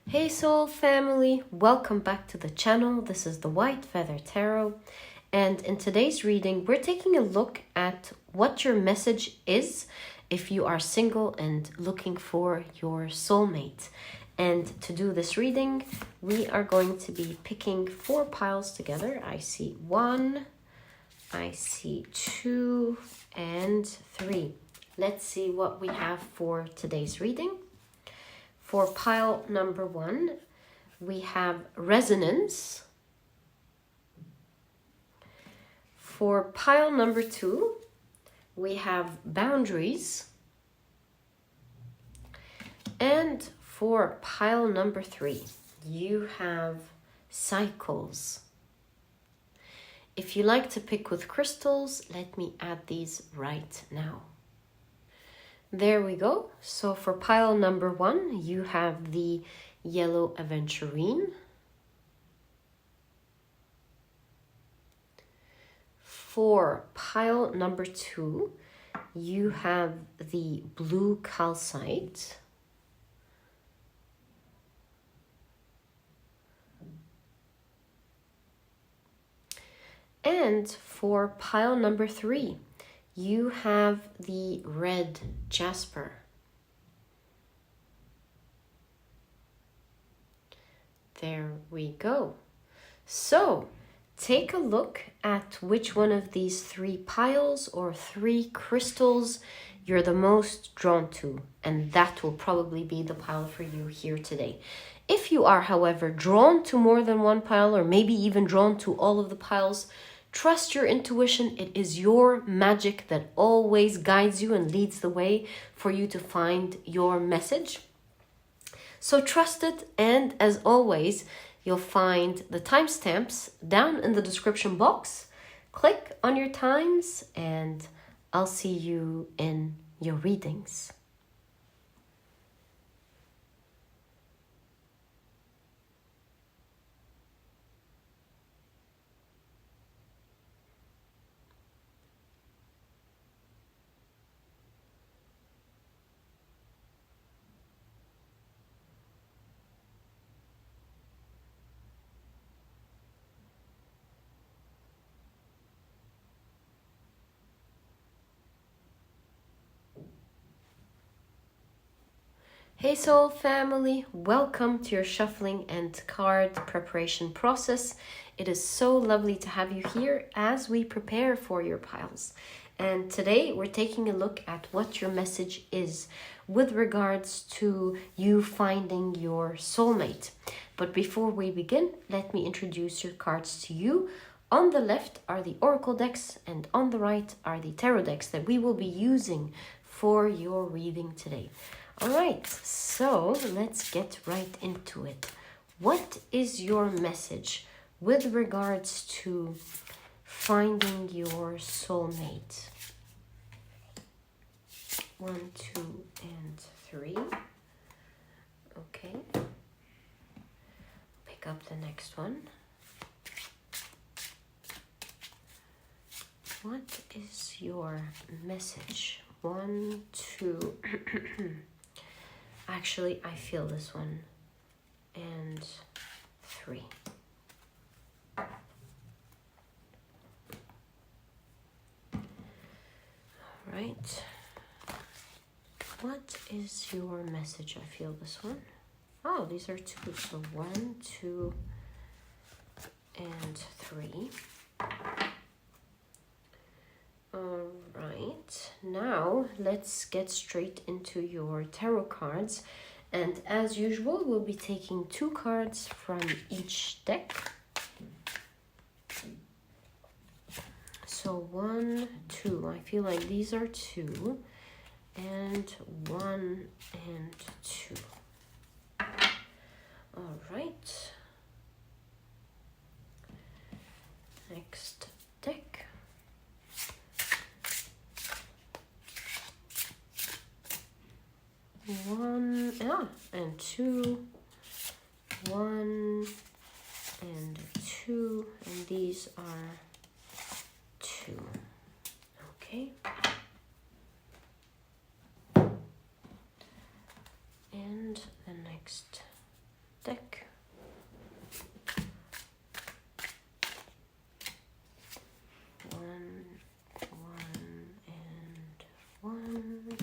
Hey Soul family, welcome back to the channel. This is the White Feather Tarot, and in today's reading we're taking a look at what your message is if you are single and looking for your soulmate. And to do this reading we are going to be picking 4 piles together. I see 1, I see 2 and 3. Let's see what we have for today's reading. For pile number 1, we have resonance. For pile number 2, we have boundaries. And for pile number 3, you have cycles. If you like to pick with crystals, let me add these right now. There we go. So for pile number 1, you have the yellow Aventurine. For pile number 2, you have the blue Calcite. And for pile number 3, you have the red Jasper. There we go. So take a look at which one of these 3 piles or 3 crystals you're the most drawn to, and that will probably be the pile for you here today. If you are, however, drawn to more than one pile, or maybe even drawn to all of the piles, trust your intuition. It is your magic that always guides you and leads the way for you to find your message. So trust it, and as always, you'll find the timestamps down in the description box. Click on your times and I'll see you in your readings. Hey Soul family, welcome to your shuffling and card preparation process. It is so lovely to have you here as we prepare for your piles. And today we're taking a look at what your message is with regards to you finding your soulmate. But before we begin, let me introduce your cards to you. On the left are the oracle decks and on the right are the tarot decks that we will be using for your reading today. All right, so let's get right into it. What is your message with regards to finding your soulmate? 1, 2, and 3. Okay. Pick up the next one. What is your message? 1, 2. Actually, I feel this one. And 3. All right. What is your message? I feel this one. Oh, these are 2. So 1, 2, and 3. All right, now let's get straight into your tarot cards. And as usual, we'll be taking 2 cards from each deck. So 1, 2, I feel like these are 2, and 1 and 2. All right. Next deck. 1 and 2, 1 and 2, and these are 2. Okay. And the next deck. One, and one.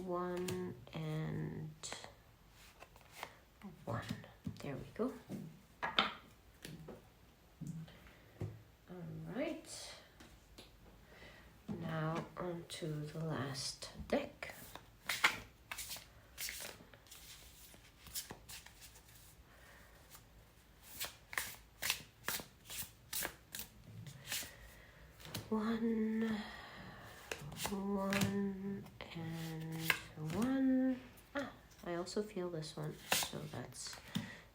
One and one. There we go. All right. Now on to the last deck. One, and one. I also feel this one. So that's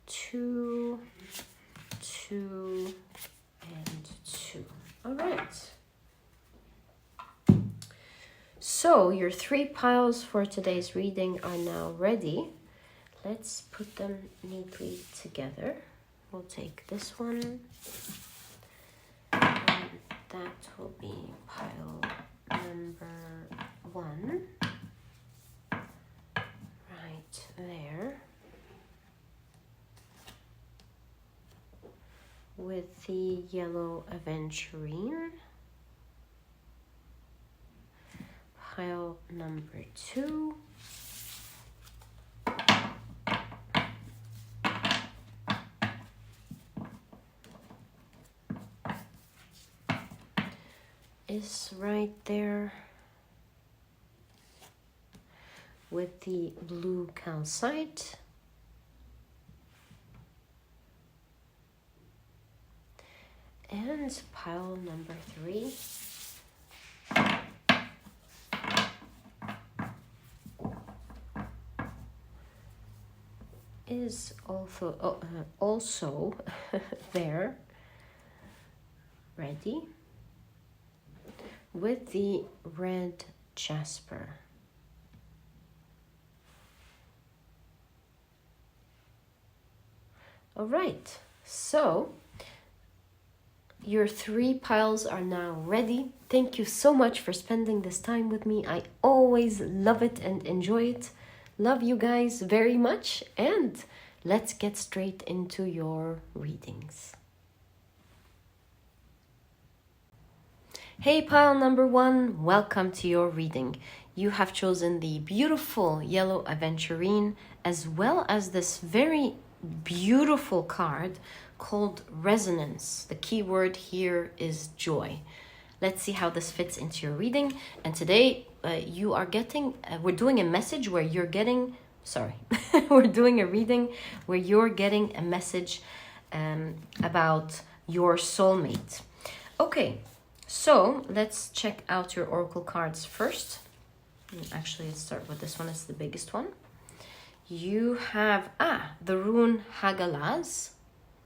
two, and two. All right. So your 3 piles for today's reading are now ready. Let's put them neatly together. We'll take this one. And that will be pile number 1. Right there. With the yellow Aventurine. Pile number 2. Is right there with the blue calcite. And pile number 3. Is also there, ready, with the red Jasper. All right, so your 3 piles are now ready. Thank you so much for spending this time with me. I always love it and enjoy it. Love you guys very much, and let's get straight into your readings. Hey pile number 1, welcome to your reading. You have chosen the beautiful yellow Aventurine as well as this very beautiful card called Resonance. The key word here is joy. Let's see how this fits into your reading. And today you are getting, we're doing a message where you're getting, we're doing a reading where you're getting a message about your soulmate. Okay, so let's check out your oracle cards first. Actually, let's start with this one. It's the biggest one. You have, the rune Hagalaz.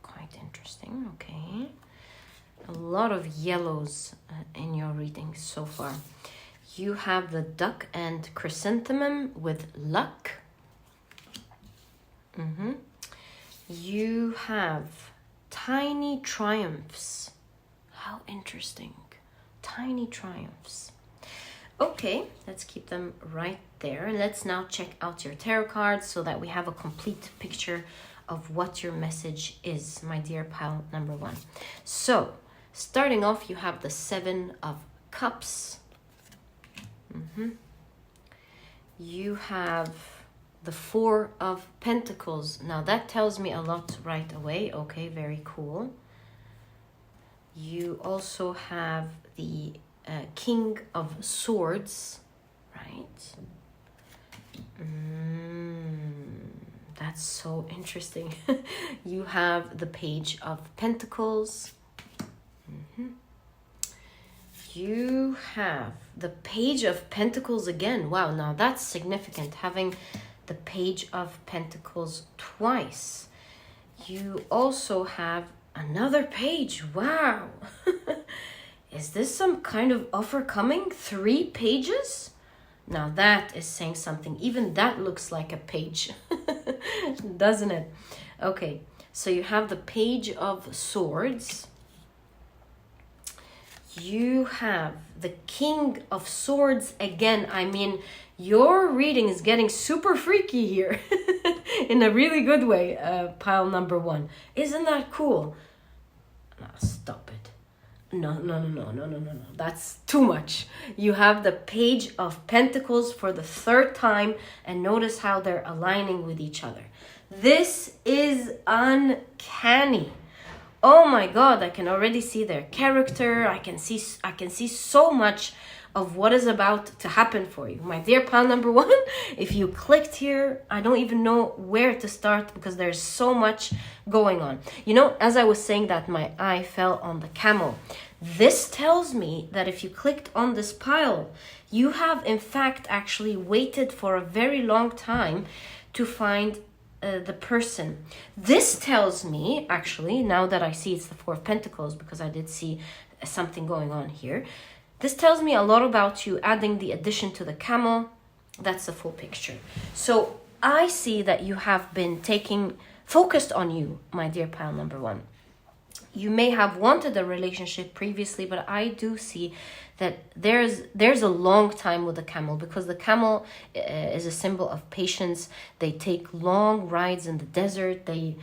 Quite interesting, okay. A lot of yellows in your reading so far. You have the duck and chrysanthemum with luck. You have tiny triumphs. How interesting. Tiny triumphs. Okay, let's keep them right there. Let's now check out your tarot cards so that we have a complete picture of what your message is, my dear pile number 1. So, starting off, you have the 7 of Cups. You have the 4 of Pentacles. Now, that tells me a lot right away. Okay, very cool. You also have the King of Swords, right? That's so interesting. You have the Page of Pentacles. You have the Page of Pentacles again. Wow, now that's significant, having the Page of Pentacles twice. You also have another page. Wow. Is this some kind of offer coming? 3 pages? Now that is saying something. Even that looks like a page, doesn't it? Okay, so you have the Page of Swords. you have the King of Swords again. I mean, your reading is getting super freaky here in a really good way, pile number 1. Isn't that cool? No, stop it. No. That's too much. You have the Page of Pentacles for the 3rd time, and notice how they're aligning with each other. This is uncanny. Oh my God, I can already see their character. I can see so much of what is about to happen for you. My dear pile number 1, if you clicked here, I don't even know where to start because there's so much going on. You know, as I was saying that, my eye fell on the camel. This tells me that if you clicked on this pile, you have in fact actually waited for a very long time to find the person. This tells me, actually, now that I see it's the 4 of Pentacles, because I did see something going on here, this tells me a lot about you, adding the addition to the camel. That's the full picture. So I see that you have been focused on you, my dear pile number 1. You may have wanted a relationship previously, but I do see that there's a long time with the camel, because the camel is a symbol of patience. They take long rides in the desert. They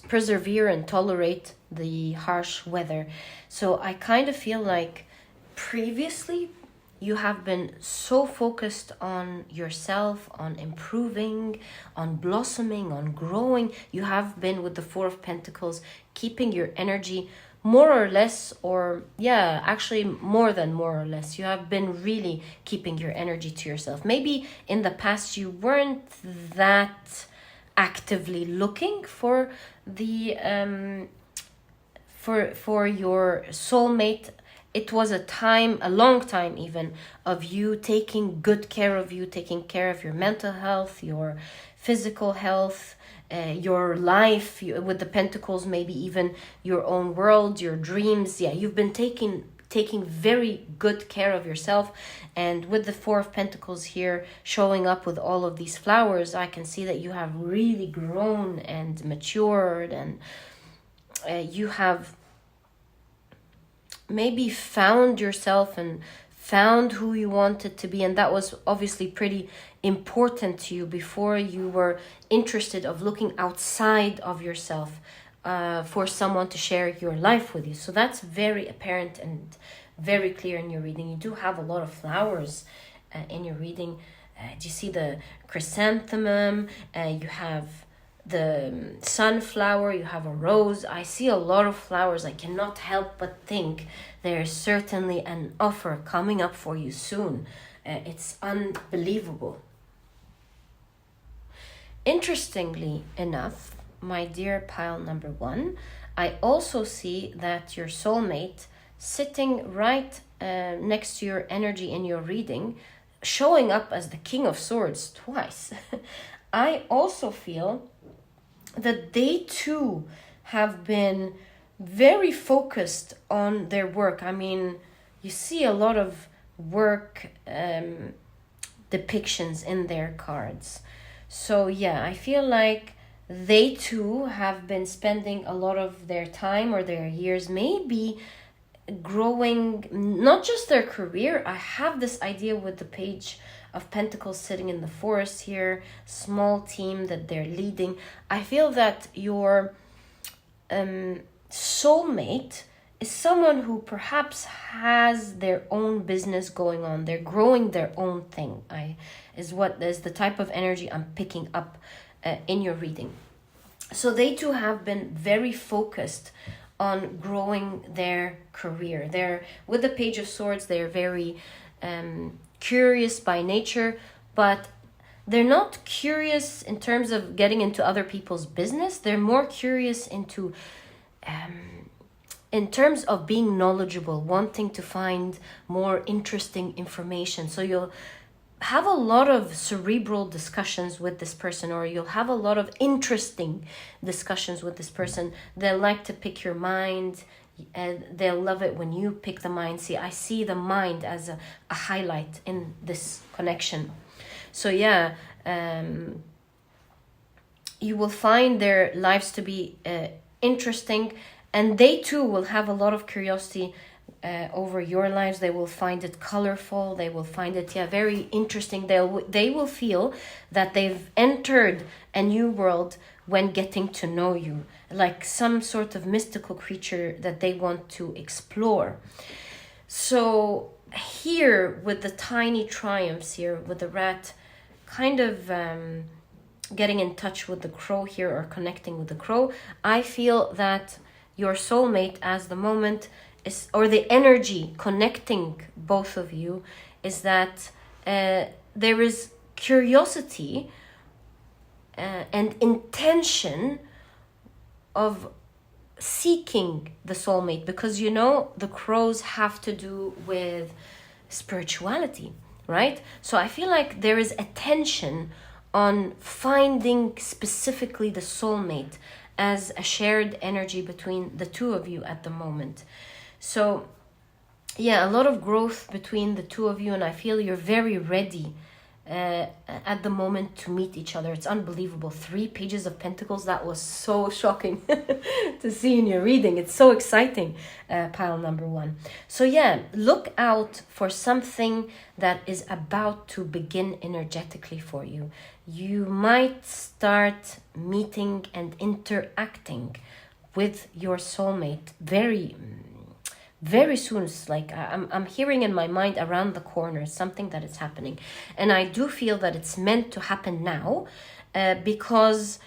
persevere and tolerate the harsh weather. So I kind of feel like previously you have been so focused on yourself, on improving, on blossoming, on growing. You have been, with the 4 of Pentacles, keeping your energy more or less, or yeah, actually more than more or less. You have been really keeping your energy to yourself. Maybe in the past you weren't that actively looking for the for your soulmate. It was a long time even, of you taking good care of you, taking care of your mental health, your physical health, your life, with the Pentacles, maybe even your own world, your dreams. Yeah, you've been taking very good care of yourself. And with the 4 of Pentacles here showing up with all of these flowers, I can see that you have really grown and matured, and you have maybe found yourself and found who you wanted to be. And that was obviously pretty important to you before you were interested of looking outside of yourself for someone to share your life with you. So that's very apparent and very clear in your reading. You do have a lot of flowers in your reading. Do you see the chrysanthemum? You have the sunflower, you have a rose. I see a lot of flowers. I cannot help but think there's certainly an offer coming up for you soon. It's unbelievable. Interestingly enough, my dear pile number 1, I also see that your soulmate sitting right next to your energy in your reading, showing up as the King of Swords twice. I also feel that they too have been very focused on their work. I mean, you see a lot of work depictions in their cards. So yeah, I feel like they too have been spending a lot of their time or their years maybe growing, not just their career. I have this idea with the Page of Pentacles sitting in the forest here, small team that they're leading. I feel that your soulmate is someone who perhaps has their own business going on. They're growing their own thing. Is the type of energy I'm picking up in your reading. So they too have been very focused on growing their career. They're, with the Page of Swords, they're very curious by nature, but they're not curious in terms of getting into other people's business. They're more curious into in terms of being knowledgeable, wanting to find more interesting information. So you'll have a lot of cerebral discussions with this person, or you'll have a lot of interesting discussions with this person. They'll like to pick your mind, and they'll love it when you pick the mind. See, I see the mind as a highlight in this connection. So yeah, you will find their lives to be interesting. And they too will have a lot of curiosity over your lives. They will find it colorful. They will find it, very interesting. They will feel that they've entered a new world when getting to know you, like some sort of mystical creature that they want to explore. So here, with the tiny triumphs here, with the rat kind of getting in touch with the crow here, or connecting with the crow, I feel that your soulmate as the moment is, or the energy connecting both of you, is that there is curiosity and intention of seeking the soulmate, because the crows have to do with spirituality, right? So I feel like there is attention on finding specifically the soulmate as a shared energy between the two of you at the moment. So a lot of growth between the two of you, and I feel you're very ready at the moment to meet each other. It's unbelievable. 3 pages of pentacles. That was so shocking to see in your reading. It's so exciting, pile number 1. So look out for something that is about to begin energetically for you. You might start meeting and interacting with your soulmate very soon. It's like I'm hearing in my mind around the corner something that is happening, and I do feel that it's meant to happen now, because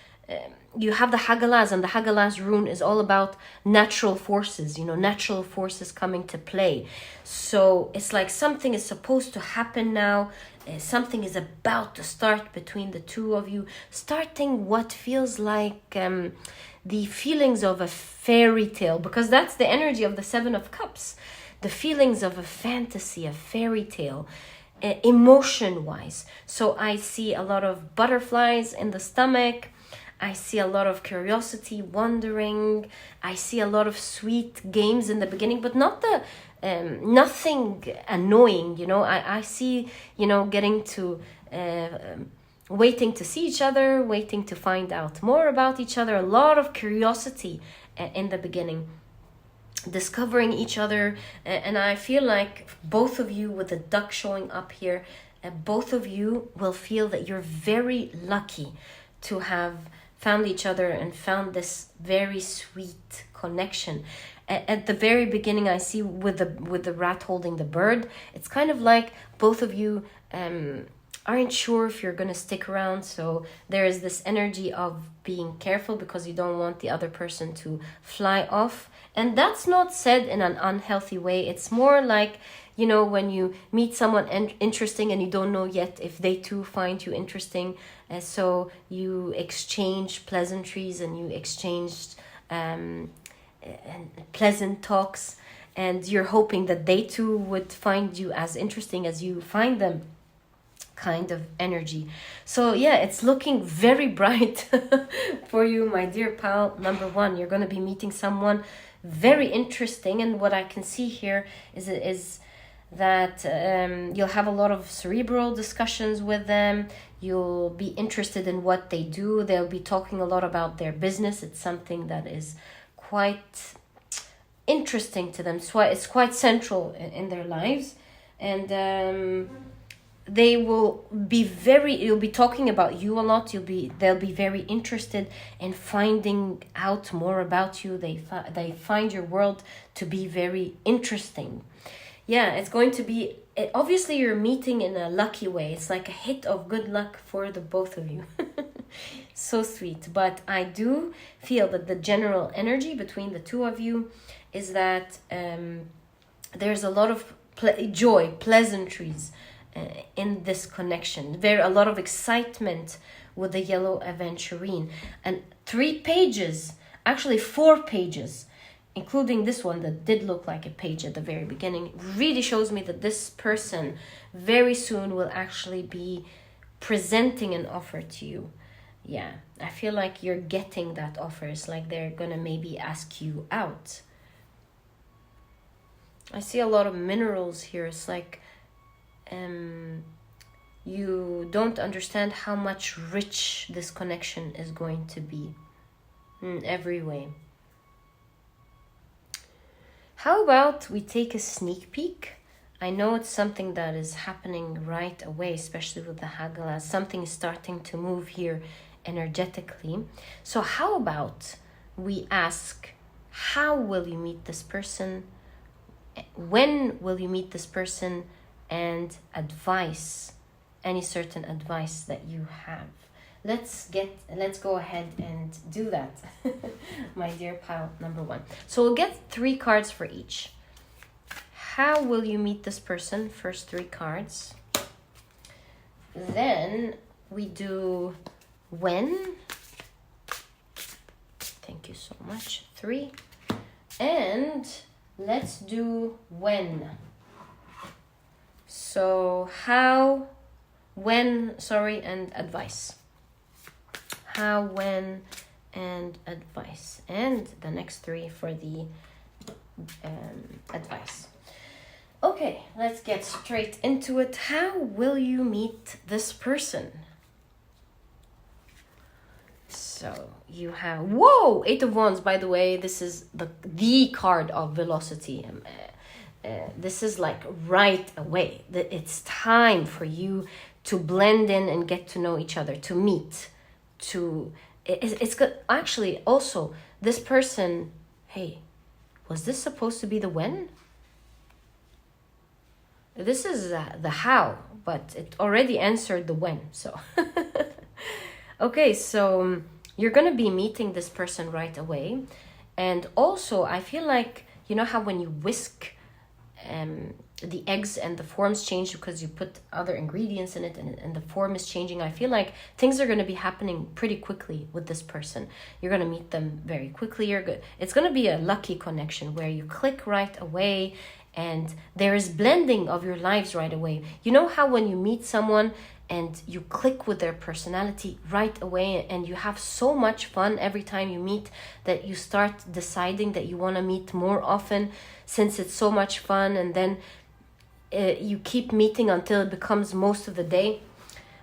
you have the Hagalaz, and the Hagalaz rune is all about natural forces, natural forces coming to play. So it's like something is supposed to happen now. Something is about to start between the two of you, starting what feels like the feelings of a fairy tale, because that's the energy of the 7 of Cups. The feelings of a fantasy, a fairy tale, emotion-wise. So I see a lot of butterflies in the stomach. I see a lot of curiosity, wondering. I see a lot of sweet games in the beginning, but not the nothing annoying. I see, getting to waiting to see each other, waiting to find out more about each other. A lot of curiosity in the beginning, discovering each other. And I feel like both of you, with the duck showing up here, both of you will feel that you're very lucky to have found each other and found this very sweet connection. At the very beginning, I see with the rat holding the bird, it's kind of like both of you aren't sure if you're going to stick around. So there is this energy of being careful because you don't want the other person to fly off. And that's not said in an unhealthy way. It's more like, when you meet someone interesting and you don't know yet if they too find you interesting. So you exchange pleasantries and you exchanged pleasant talks. And you're hoping that they too would find you as interesting as you find them, kind of energy. So it's looking very bright for you, my dear pal number 1. You're going to be meeting someone very interesting, and what I can see here is that you'll have a lot of cerebral discussions with them. You'll be interested in what they do. They'll be talking a lot about their business. It's something that is quite interesting to them. So it's quite central in their lives, and they will be you'll be talking about you a lot. They'll be very interested in finding out more about you. They find your world to be very interesting. It's going to be, obviously you're meeting in a lucky way. It's like a hit of good luck for the both of you. So sweet. But I do feel that the general energy between the two of you is that there's a lot of joy, pleasantries in this connection. A lot of excitement with the yellow aventurine. And 3 pages, actually 4 pages, including this one that did look like a page at the very beginning, really shows me that this person very soon will actually be presenting an offer to you. I feel like you're getting that offer. It's like they're gonna maybe ask you out. I see a lot of minerals here. It's like you don't understand how much rich this connection is going to be in every way. How about we take a sneak peek? I know it's something that is happening right away, especially with the Hagala. Something is starting to move here energetically. So how about we ask, how will you meet this person? When will you meet this person? And advice, any certain advice that you have. Let's go ahead and do that, my dear pile number 1. So we'll get 3 cards for each. How will you meet this person? First 3 cards. Then we do when. Thank you so much. 3. And let's do when. So how, when, and advice. How, when, and advice. And the next 3 for the advice. Okay, let's get straight into it. How will you meet this person? So you have, whoa, 8 of Wands, by the way. This is the card of velocity. This is like right away. It's time for you to blend in and get to know each other, to meet. It's good. Actually, also, this person, hey, was this supposed to be the when? This is the how, but it already answered the when. So, okay, so you're going to be meeting this person right away. And also, I feel like, you know how when you whisk the eggs and the forms change because you put other ingredients in it and the form is changing. I feel like things are going to be happening pretty quickly with this person. You're going to meet them very quickly. You're good. It's going to be a lucky connection where you click right away and there is blending of your lives right away. You know how when you meet someone and you click with their personality right away and you have so much fun every time you meet that you start deciding that you want to meet more often since it's so much fun, and then you keep meeting until it becomes most of the day.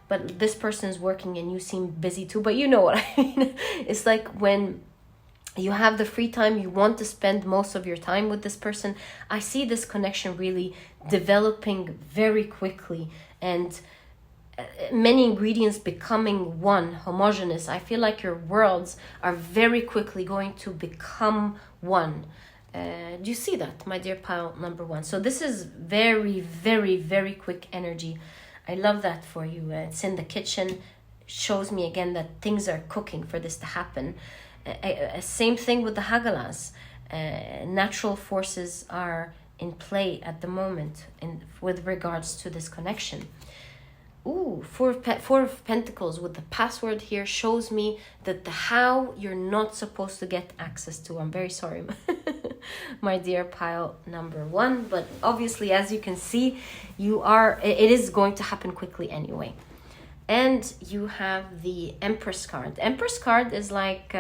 But this person is working and you seem busy too, but you know what I mean. It's like when you have the free time, you want to spend most of your time with this person. I see this connection really developing very quickly and many ingredients becoming one, homogeneous. I feel like your worlds are very quickly going to become one. Do you see that, my dear pile number 1? So this is very, very, very quick energy. I love that for you. It's in the kitchen. Shows me again that things are cooking for this to happen. Same thing with the Hagalas. Natural forces are in play at the moment with regards to this connection. Ooh, Four of Pentacles with the password here shows me that the how you're not supposed to get access to. I'm very sorry, my dear pile number 1. But obviously, as you can see, it is going to happen quickly anyway. And you have the Empress card. The Empress card is like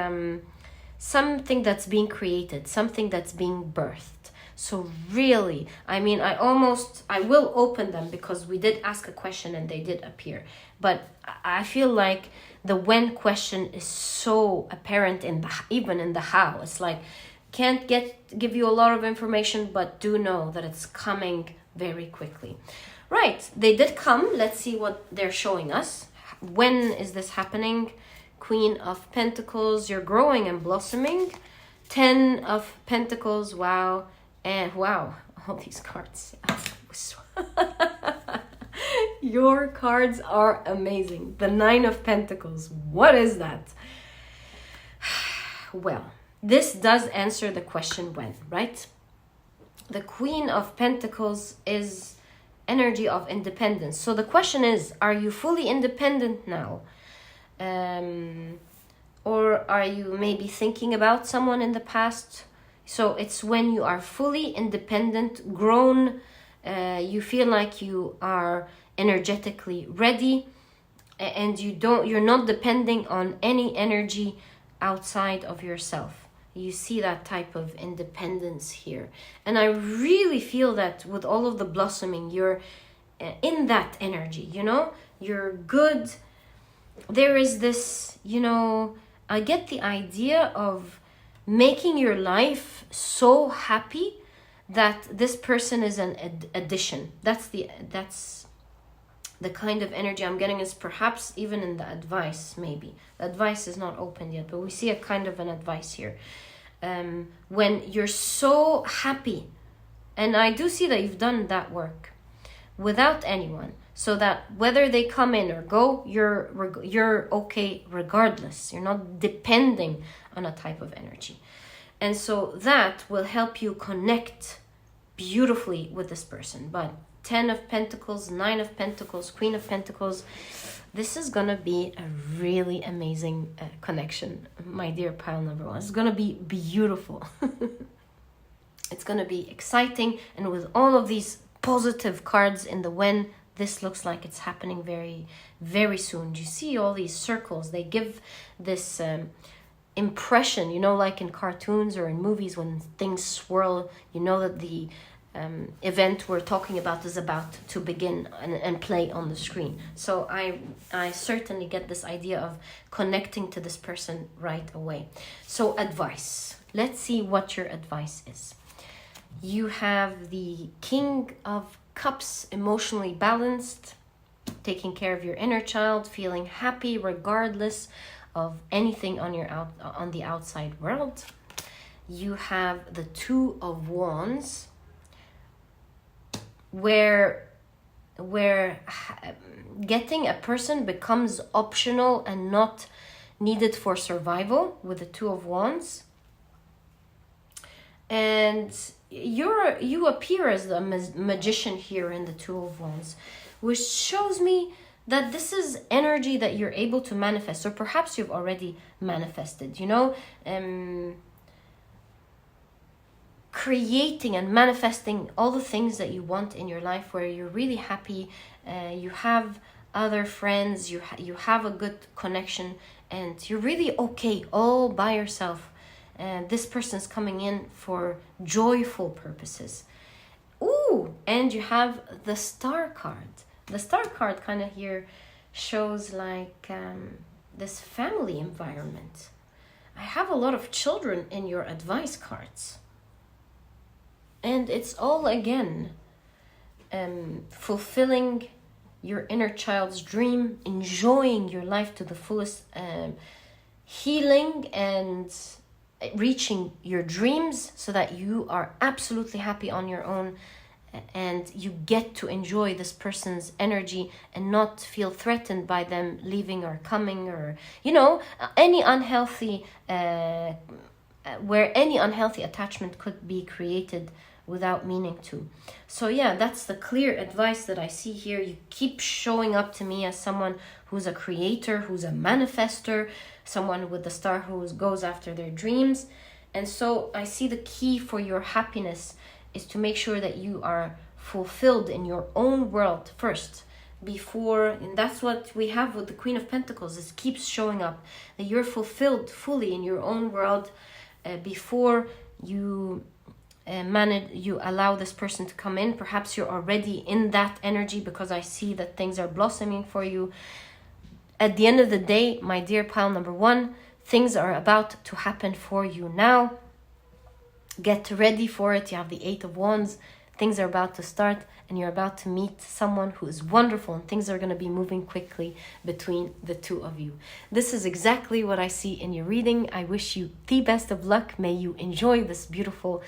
something that's being created, something that's being birthed. So really, I mean, I will open them because we did ask a question and they did appear. But I feel like the when question is so apparent even in the how. It's like, can't give you a lot of information, but do know that it's coming very quickly. Right, they did come. Let's see what they're showing us. When is this happening? Queen of Pentacles, you're growing and blossoming. 10 of Pentacles, wow. And wow, all these cards. Your cards are amazing. The 9 of Pentacles, what is that? Well, this does answer the question when, right? The Queen of Pentacles is energy of independence. So the question is, are you fully independent now? Or are you maybe thinking about someone in the past? So it's when you are fully independent, grown, you feel like you are energetically ready, and you're not depending on any energy outside of yourself. You see that type of independence here. And I really feel that with all of the blossoming, you're in that energy, you know? You're good. There is this, you know, I get the idea of making your life so happy that this person is an addition. That's the kind of energy I'm getting, is perhaps even in the advice. Maybe the advice is not opened yet, but we see a kind of an advice here. When you're so happy, and I do see that you've done that work without anyone, so that whether they come in or go, you're okay regardless. You're not depending on a type of energy. And so that will help you connect beautifully with this person. But 10 of Pentacles, 9 of Pentacles, Queen of Pentacles, this is going to be a really amazing connection, my dear pile number 1. It's going to be beautiful. It's going to be exciting. And with all of these positive cards in the when, this looks like it's happening very, very soon. Do you see all these circles? They give this impression, you know, like in cartoons or in movies when things swirl, you know that the event we're talking about is about to begin and play on the screen. So I certainly get this idea of connecting to this person right away. So advice. Let's see what your advice is. You have the King of Cups, emotionally balanced, taking care of your inner child, feeling happy regardless of anything on on the outside world. You have the Two of Wands, where getting a person becomes optional and not needed for survival with the Two of Wands. And you appear as the magician here in the Two of Wands, which shows me that this is energy that you're able to manifest, or perhaps you've already manifested, you know, creating and manifesting all the things that you want in your life, where you're really happy, you have other friends, you have a good connection, and you're really okay all by yourself. And this person's coming in for joyful purposes. Ooh, and you have the Star card. The Star card kind of here shows like this family environment. I have a lot of children in your advice cards. And it's all, again, fulfilling your inner child's dream, enjoying your life to the fullest, healing and reaching your dreams so that you are absolutely happy on your own, and you get to enjoy this person's energy and not feel threatened by them leaving or coming, or, you know, any unhealthy where any unhealthy attachment could be created without meaning to. So yeah, that's the clear advice that I see here. You keep showing up to me as someone who's a creator, who's a manifester, someone with the Star who goes after their dreams. And so I see the key for your happiness is to make sure that you are fulfilled in your own world first, before, and that's what we have with the Queen of Pentacles. It keeps showing up that you're fulfilled fully in your own world before you you allow this person to come in. Perhaps you're already in that energy, because I see that things are blossoming for you. At the end of the day, my dear pile number 1, things are about to happen for you now. Get ready for it. You have the 8 of Wands. Things are about to start, and you're about to meet someone who is wonderful, and things are going to be moving quickly between the two of you. This is exactly what I see in your reading. I wish you the best of luck. May you enjoy this beautiful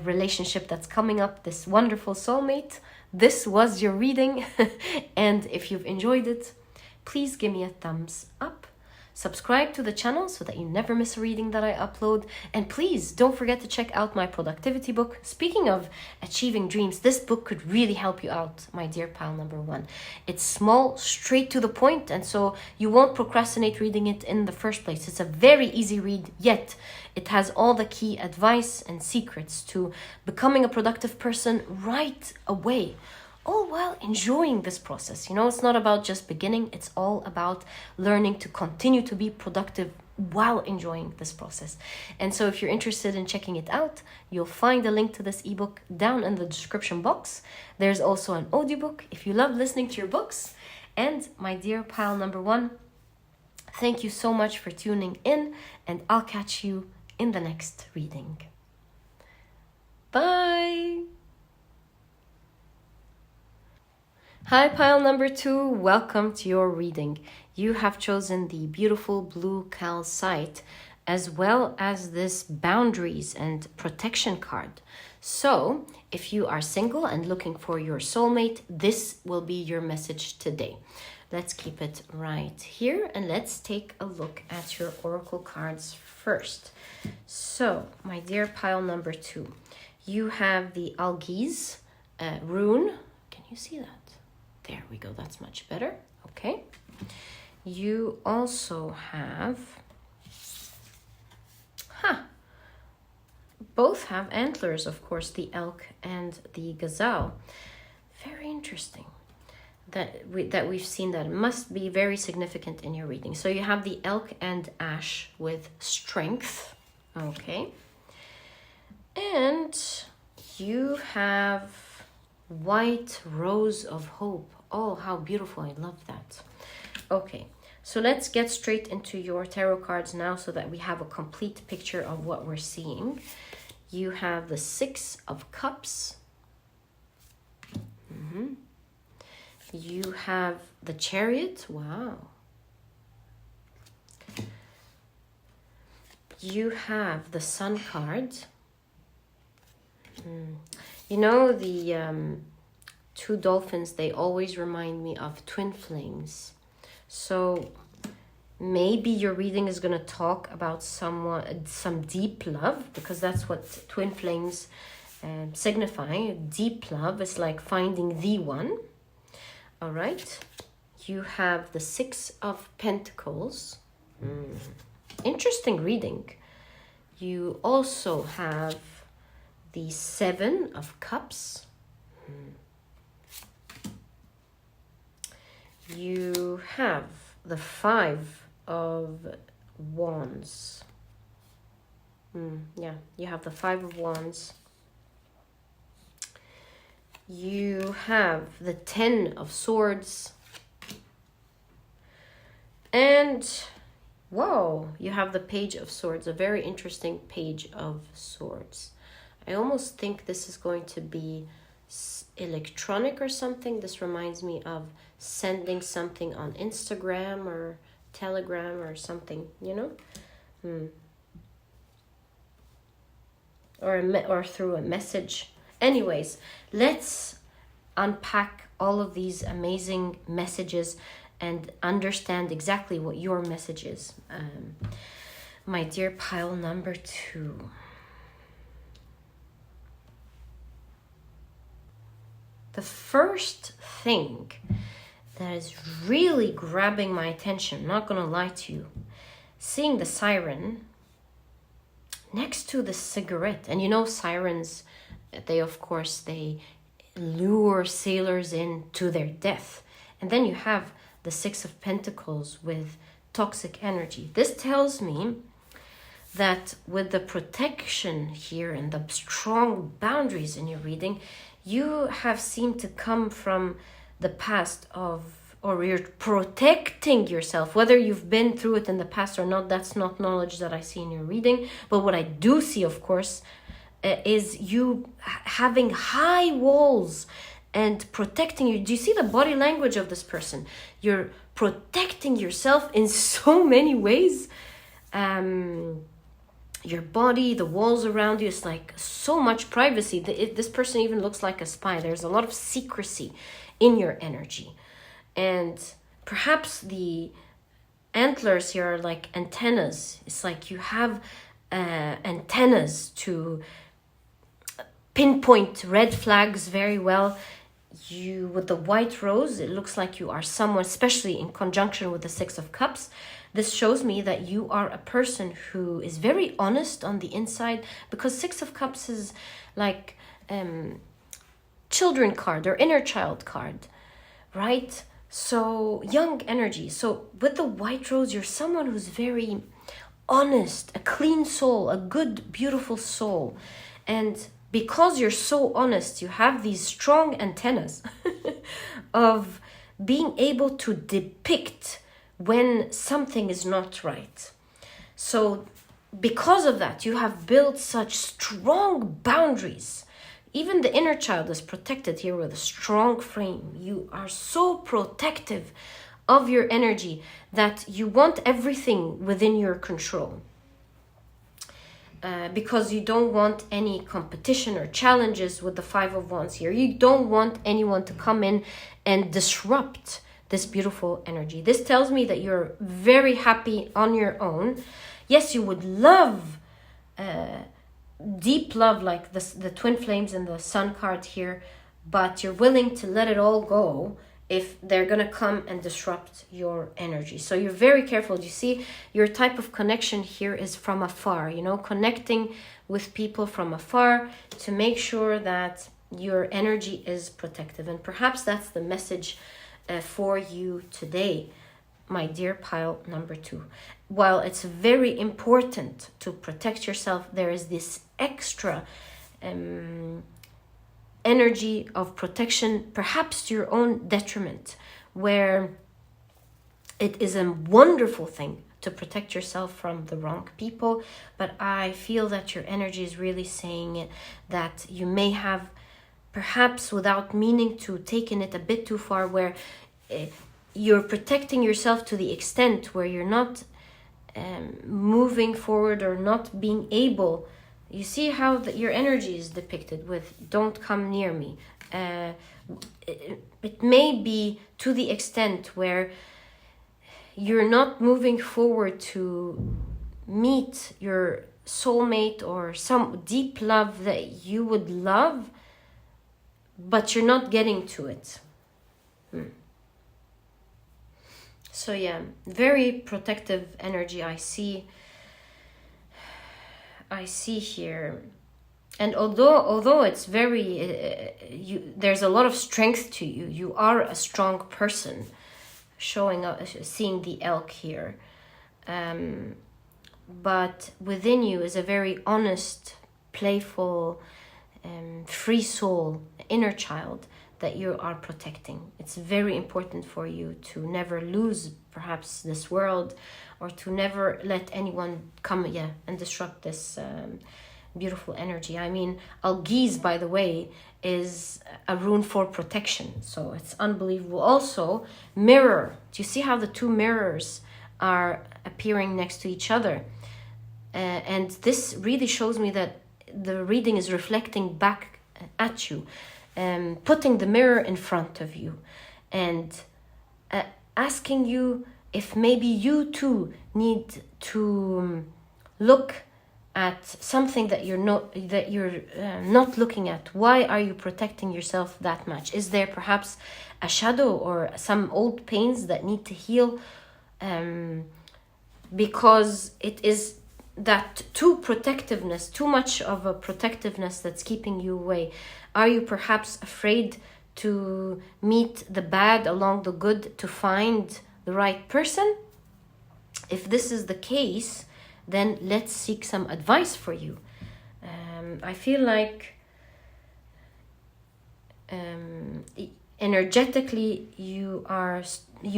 relationship that's coming up, this wonderful soulmate. This was your reading, and if you've enjoyed it, please give me a thumbs up. Subscribe to the channel so that you never miss a reading that I upload. And please don't forget to check out my productivity book. Speaking of achieving dreams, this book could really help you out, my dear pile number 1. It's small, straight to the point, and so you won't procrastinate reading it in the first place. It's a very easy read, yet it has all the key advice and secrets to becoming a productive person right away, all while enjoying this process. You know, it's not about just beginning, it's all about learning to continue to be productive while enjoying this process. And so if you're interested in checking it out, you'll find a link to this ebook down in the description box. There's also an audiobook if you love listening to your books. And my dear pile number 1, thank you so much for tuning in, and I'll catch you in the next reading. Bye. Hi, pile number 2. Welcome to your reading. You have chosen the beautiful blue calcite as well as this boundaries and protection card. So, if you are single and looking for your soulmate, this will be your message today. Let's keep it right here and let's take a look at your oracle cards first. So, my dear pile number 2, you have the Algiz rune. Can you see that? There we go, that's much better. Okay. You also have, both have antlers, of course, the elk and the gazelle. Very interesting that we've seen that. It must be very significant in your reading. So you have the elk and ash with strength. Okay. And you have white rose of hope. Oh, how beautiful. I love that. Okay, so let's get straight into your tarot cards now so that we have a complete picture of what we're seeing. You have the 6 of Cups. You have the Chariot. Wow. You have the Sun card. You know, the 2 dolphins, they always remind me of twin flames. So maybe your reading is going to talk about some deep love, because that's what twin flames signify. Deep love is like finding the one. All right. You have the 6 of Pentacles. Interesting reading. You also have the 7 of Cups. You have the 5 of Wands. Yeah, you have the 5 of Wands. You have the 10 of Swords. And, whoa, you have the Page of Swords, a very interesting Page of Swords. I almost think this is going to be electronic or something. This reminds me of sending something on Instagram or Telegram or something, you know? Or through a message. Anyways, let's unpack all of these amazing messages and understand exactly what your message is. My dear pile number 2. The first thing that is really grabbing my attention, I'm not going to lie to you, seeing the siren next to the cigarette. And you know, sirens, they lure sailors in to their death. And then you have the 6 of Pentacles with toxic energy. This tells me that with the protection here and the strong boundaries in your reading, you have seemed to come from the past or you're protecting yourself. Whether you've been through it in the past or not, that's not knowledge that I see in your reading. But what I do see, of course, is you having high walls and protecting you. Do you see the body language of this person? You're protecting yourself in so many ways. Your body, the walls around you, is like so much privacy. This person even looks like a spy. There's a lot of secrecy in your energy. And perhaps the antlers here are like antennas. It's like you have antennas to pinpoint red flags very well. You, with the white rose, it looks like you are someone, especially in conjunction with the 6 of Cups. This shows me that you are a person who is very honest on the inside, because 6 of Cups is like children card or inner child card, right? So young energy. So with the white rose, you're someone who's very honest, a clean soul, a good, beautiful soul. And because you're so honest, you have these strong antennas of being able to depict when something is not right. So because of that, you have built such strong boundaries. Even the inner child is protected here with a strong frame. You are so protective of your energy that you want everything within your control. Because you don't want any competition or challenges with the Five of Wands here. You don't want anyone to come in and disrupt this beautiful energy. This tells me that you're very happy on your own. Yes, you would love deep love like the twin flames and the sun card here, but you're willing to let it all go if they're going to come and disrupt your energy. So you're very careful. You see, your type of connection here is from afar, you know, connecting with people from afar to make sure that your energy is protective. And perhaps that's the message for you today, my dear pile number 2. While it's very important to protect yourself, there is this extra energy of protection, perhaps to your own detriment, where it is a wonderful thing to protect yourself from the wrong people. But I feel that your energy is really saying that you may have, perhaps without meaning to, taken it a bit too far, where you're protecting yourself to the extent where you're not moving forward or not being able. You see how your energy is depicted with "don't come near me." It may be to the extent where you're not moving forward to meet your soulmate or some deep love that you would love, but you're not getting to it. So yeah, very protective energy I see here. And although it's very there's a lot of strength to you. You are a strong person, showing up, seeing the elk here. But within you is a very honest, playful, free soul, inner child that you are protecting. It's very important for you to never lose perhaps this world, or to never let anyone come and disrupt this beautiful energy. I mean, Algiz, by the way, is a rune for protection, so it's unbelievable. Also, mirror. Do you see how the two mirrors are appearing next to each other? And this really shows me that the reading is reflecting back at you, putting the mirror in front of you and asking you if maybe you too need to look at something that you're not looking at. Why are you protecting yourself that much? Is there perhaps a shadow or some old pains that need to heal? Because it is that too much of a protectiveness that's keeping you away. Are you perhaps afraid to meet the bad along the good to find the right person? If this is the case, then let's seek some advice for you. I feel like energetically you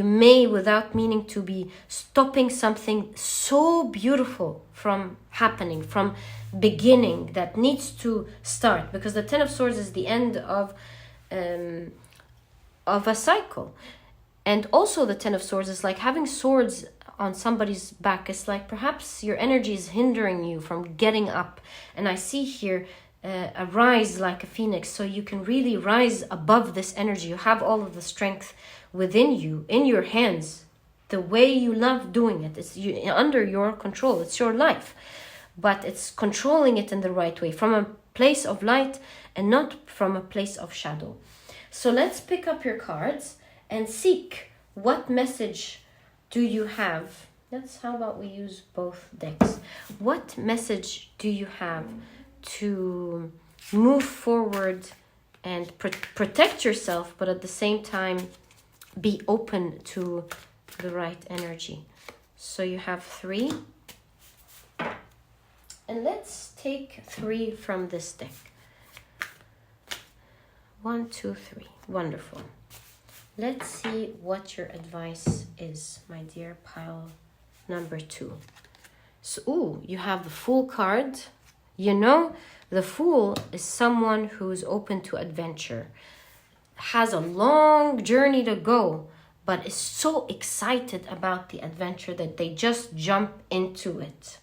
may, without meaning to, be stopping something so beautiful from happening, from beginning, that needs to start, because the Ten of Swords is the end of a cycle. And also the Ten of Swords is like having swords on somebody's back. It's like perhaps your energy is hindering you from getting up. And I see here a rise like a phoenix, so you can really rise above this energy. You have all of the strength within you, in your hands, the way you love doing it. It's under your control. It's your life, but it's controlling it in the right way, from a place of light and not from a place of shadow. So let's pick up your cards and seek what message do you have. How about we use both decks? What message do you have to move forward and protect yourself, but at the same time be open to the right energy? So you have 3. And let's take 3 from this deck. 1, 2, 3. Wonderful. Let's see what your advice is, my dear pile number 2. So, ooh, you have the Fool card. You know, the Fool is someone who's open to adventure, has a long journey to go, but is so excited about the adventure that they just jump into it.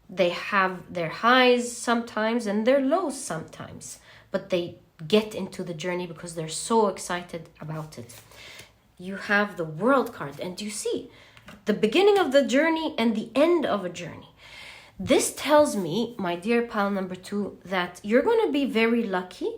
They have their highs sometimes and their lows sometimes, but they get into the journey because they're so excited about it. You have the World card, and you see the beginning of the journey and the end of a journey. This tells me, my dear pile number 2, that you're going to be very lucky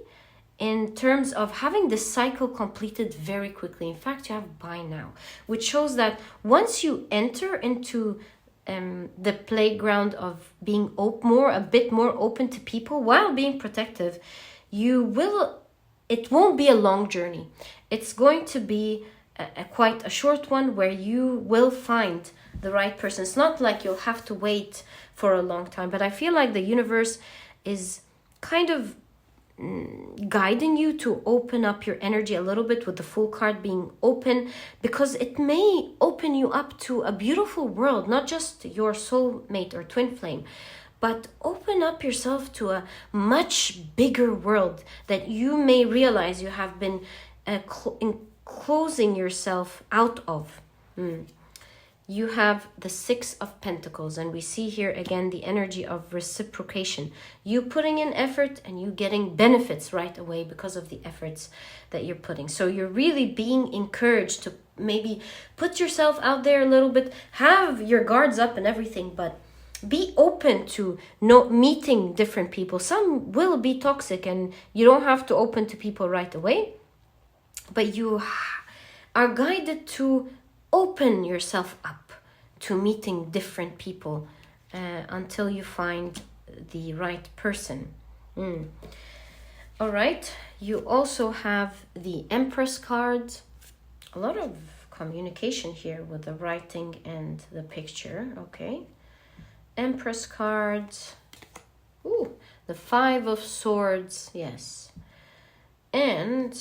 in terms of having this cycle completed very quickly. In fact, you have by now, which shows that once you enter into the playground of being a bit more open to people while being protective, it won't be a long journey. It's going to be quite a short one where you will find the right person. It's not like you'll have to wait for a long time, but I feel like the universe is kind of guiding you to open up your energy a little bit, with the Fool card being open, because it may open you up to a beautiful world, not just your soulmate or twin flame, but open up yourself to a much bigger world that you may realize you have been closing yourself out of. You have the Six of Pentacles, and we see here again the energy of reciprocation. You putting in effort and you getting benefits right away because of the efforts that you're putting. So you're really being encouraged to maybe put yourself out there a little bit, have your guards up and everything, but be open to meeting different people. Some will be toxic and you don't have to open to people right away, but you are guided to open yourself up to meeting different people until you find the right person. All right. You also have the Empress card. A lot of communication here with the writing and the picture. Okay. Empress card. Ooh, the Five of Swords. Yes. And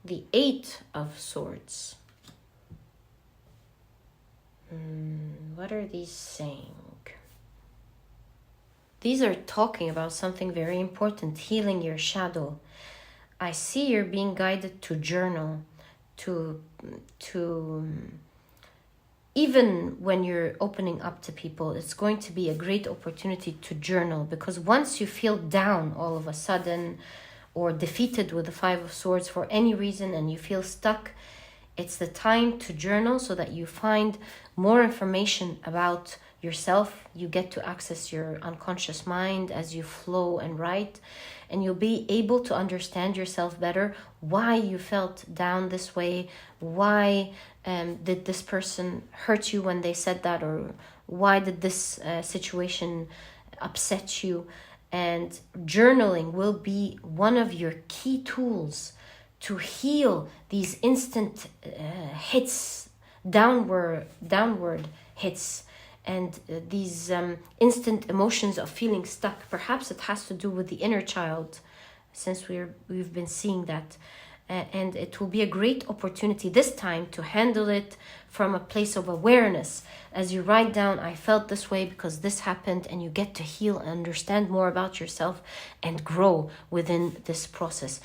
the Eight of Swords. What are these saying? These are talking about something very important, healing your shadow. I see you're being guided to journal, to even when you're opening up to people, it's going to be a great opportunity to journal, because once you feel down all of a sudden or defeated with the Five of Swords for any reason and you feel stuck, it's the time to journal so that you find more information about yourself. You get to access your unconscious mind as you flow and write, and you'll be able to understand yourself better, why you felt down this way, why did this person hurt you when they said that, or why did this situation upset you. And journaling will be one of your key tools to heal these instant hits, downward hits, and these instant emotions of feeling stuck. Perhaps it has to do with the inner child, since we've been seeing that. And it will be a great opportunity this time to handle it from a place of awareness. As you write down, I felt this way because this happened, and you get to heal and understand more about yourself and grow within this process.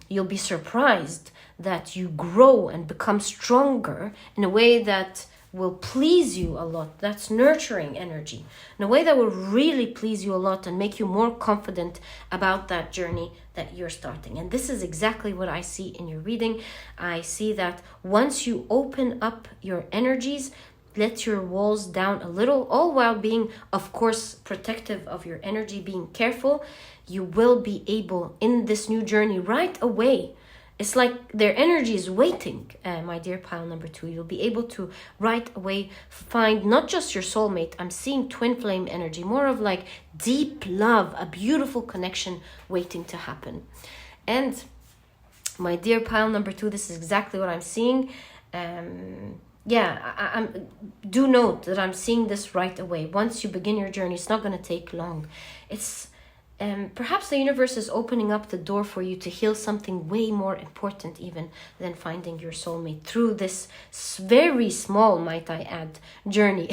You'll be surprised that you grow and become stronger in a way that will please you a lot. That's nurturing energy in a way that will really please you a lot and make you more confident about that journey that you're starting. And this is exactly what I see in your reading. I see that once you open up your energies, let your walls down a little, all while being, of course, protective of your energy, being careful, you will be able in this new journey right away. It's like their energy is waiting, my dear pile number 2. You'll be able to right away find not just your soulmate. I'm seeing twin flame energy, more of like deep love, a beautiful connection waiting to happen. And my dear pile number 2, this is exactly what I'm seeing. Do note that I'm seeing this right away. Once you begin your journey, it's not going to take long. It's perhaps the universe is opening up the door for you to heal something way more important even than finding your soulmate through this very small, might I add, journey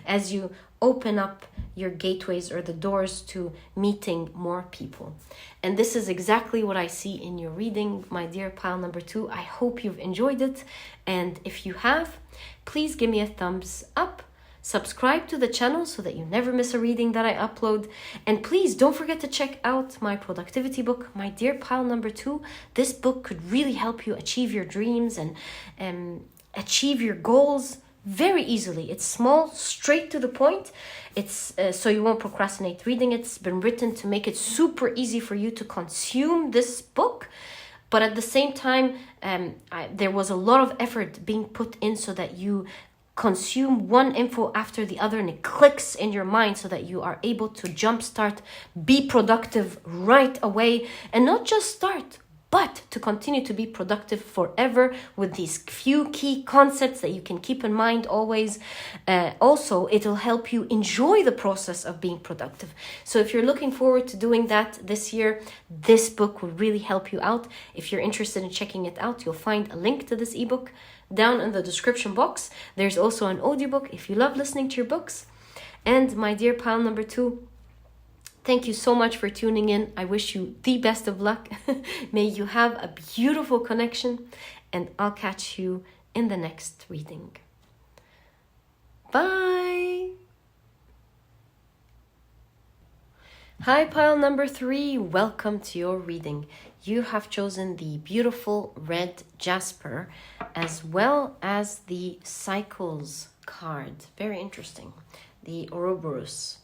as you open up your gateways or the doors to meeting more people. And this is exactly what I see in your reading, my dear pile number 2. I hope you've enjoyed it. And if you have, please give me a thumbs up. Subscribe to the channel so that you never miss a reading that I upload. And please don't forget to check out my productivity book, my dear pile number 2. This book could really help you achieve your dreams and achieve your goals very easily. It's small, straight to the point. It's so you won't procrastinate reading it. It's been written to make it super easy for you to consume this book. But at the same time, there was a lot of effort being put in so that you consume one info after the other and it clicks in your mind so that you are able to jumpstart, be productive right away, and not just start, but to continue to be productive forever with these few key concepts that you can keep in mind always. Also, it'll help you enjoy the process of being productive. So if you're looking forward to doing that this year, this book will really help you out. If you're interested in checking it out, you'll find a link to this ebook down in the description box. There's also an audiobook if you love listening to your books. And my dear pile number 2, thank you so much for tuning in. I wish you the best of luck. May you have a beautiful connection, and I'll catch you in the next reading. Bye. Hi, pile number 3. Welcome to your reading. You have chosen the beautiful red Jasper as well as the Cycles card. Very interesting. The Ouroboros.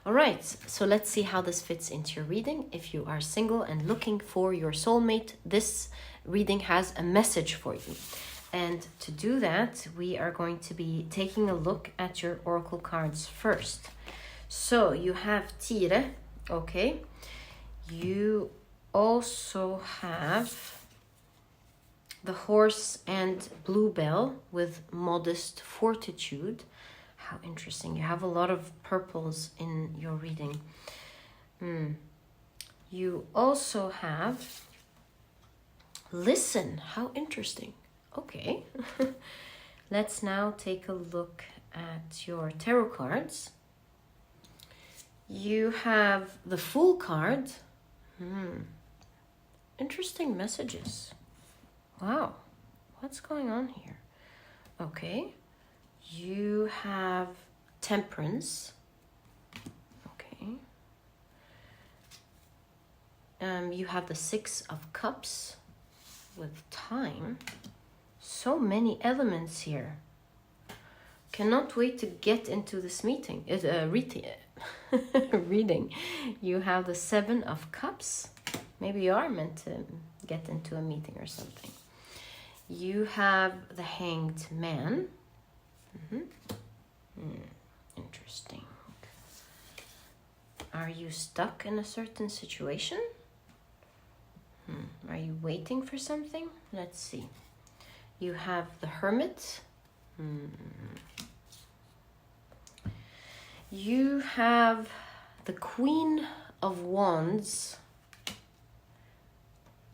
All right, so let's see how this fits into your reading. If you are single and looking for your soulmate, this reading has a message for you. And to do that, we are going to be taking a look at your oracle cards first. So you have Tire, okay. You also have the Horse and Bluebell with Modest Fortitude. How interesting. You have a lot of purples in your reading. You also have Listen. How interesting. Okay. Let's now take a look at your tarot cards. You have the Fool card. Interesting messages. Wow. What's going on here? Okay. You have Temperance. Okay. You have the Six of Cups with Time. So many elements here. Cannot wait to get into this reading. You have the Seven of Cups. Maybe you are meant to get into a meeting or something. You have the Hanged Man. Interesting. Are you stuck in a certain situation? Are you waiting for something? Let's see. You have the Hermit. You have the Queen of Wands.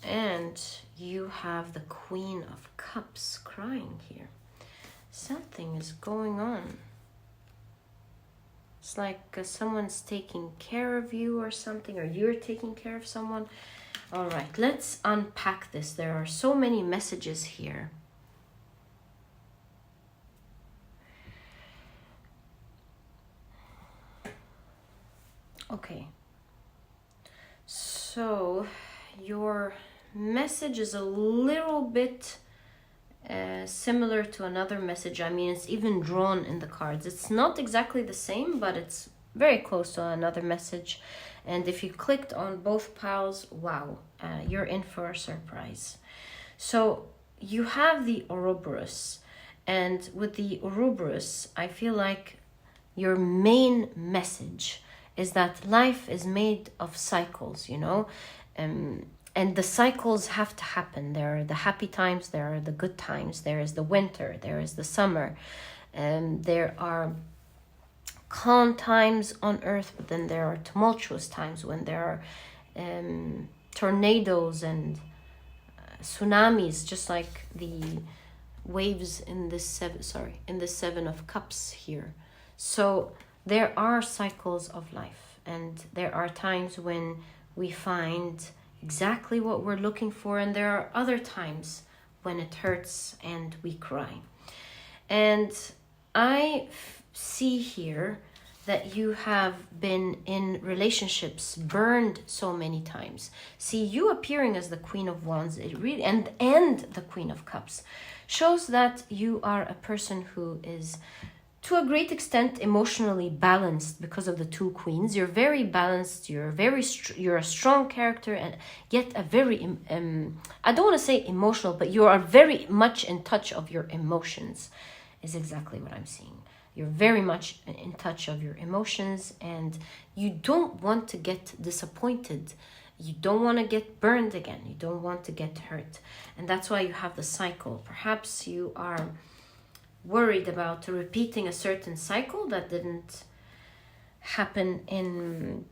And you have the Queen of Cups crying here. Something is going on. It's like someone's taking care of you or something, or you're taking care of someone. All right, let's unpack this. There are so many messages here. Okay. So your message is a little bit similar to another message. I mean, it's even drawn in the cards. It's not exactly the same, but it's very close to another message. And if you clicked on both piles, wow, you're in for a surprise. So you have the Ouroboros, and with the Ouroboros, I feel like your main message is that life is made of cycles, you know, and the cycles have to happen. There are the happy times, there are the good times, there is the winter, there is the summer, and there are calm times on Earth, but then there are tumultuous times when there are tornadoes and tsunamis, just like the waves in this seven of cups here. So there are cycles of life, and there are times when we find exactly what we're looking for, and there are other times when it hurts and we cry. And I see here that you have been in relationships burned so many times. See, you appearing as the Queen of Wands, it really and the Queen of Cups shows that you are a person who is to a great extent emotionally balanced because of the two queens. You're very balanced, you're a strong character, and yet a very I don't want to say emotional, but you are very much in touch of your emotions is exactly what I'm seeing. You're very much in touch of your emotions, and you don't want to get disappointed. You don't want to get burned again. You don't want to get hurt. And that's why you have the cycle. Perhaps you are worried about repeating a certain cycle that didn't happen in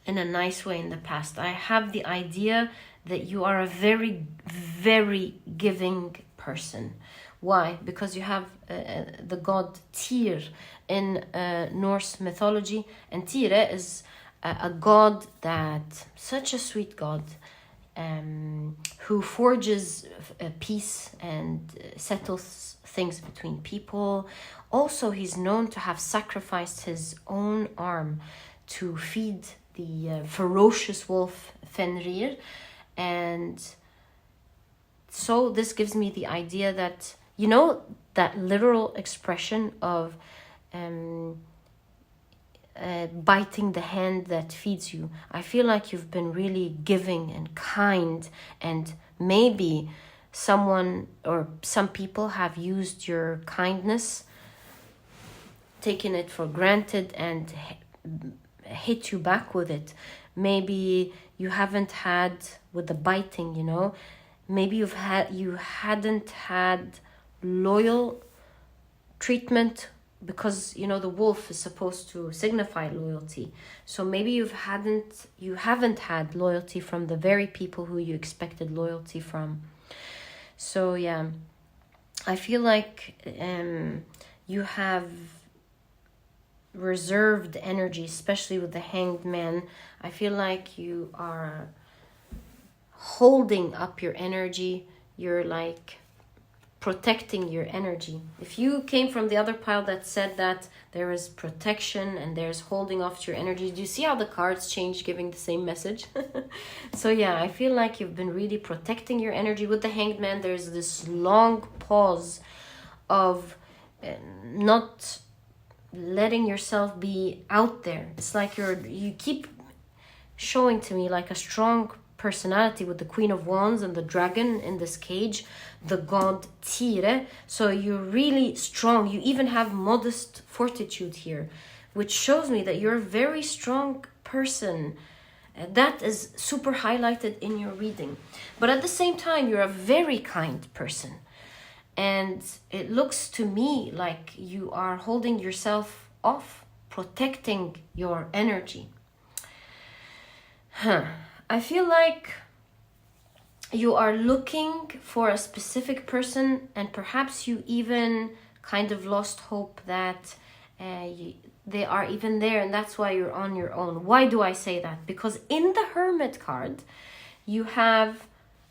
a nice way in the past. I have the idea that you are a very, very giving person. Why? Because you have the god Tyr in Norse mythology, and Tyr is a god that, such a sweet god, who forges peace and settles things between people. Also, he's known to have sacrificed his own arm to feed the ferocious wolf Fenrir, and so this gives me the idea that, you know, that literal expression of biting the hand that feeds you. I feel like you've been really giving and kind, and maybe someone or some people have used your kindness, taken it for granted, and hit you back with it. Maybe you haven't had with the biting, you know. Maybe you hadn't had loyal treatment, because, you know, the wolf is supposed to signify loyalty. So maybe you haven't had loyalty from the very people who you expected loyalty from. So yeah, I feel like you have reserved energy, especially with the Hanged Man. I feel like you are holding up your energy. You're like protecting your energy. If you came from the other pile that said that there is protection and there's holding off your energy, do you see how the cards change, giving the same message? So yeah, I feel like you've been really protecting your energy. With the Hanged Man, there's this long pause of not letting yourself be out there. It's like you keep showing to me like a strong personality with the Queen of Wands and the dragon in this cage, the god Tyr. So you're really strong. You even have modest fortitude here, which shows me that you're a very strong person. That is super highlighted in your reading. But at the same time, you're a very kind person. And it looks to me like you are holding yourself off, protecting your energy. I feel like you are looking for a specific person, and perhaps you even kind of lost hope that they are even there, and that's why you're on your own. Why do I say that? Because in the Hermit card, you have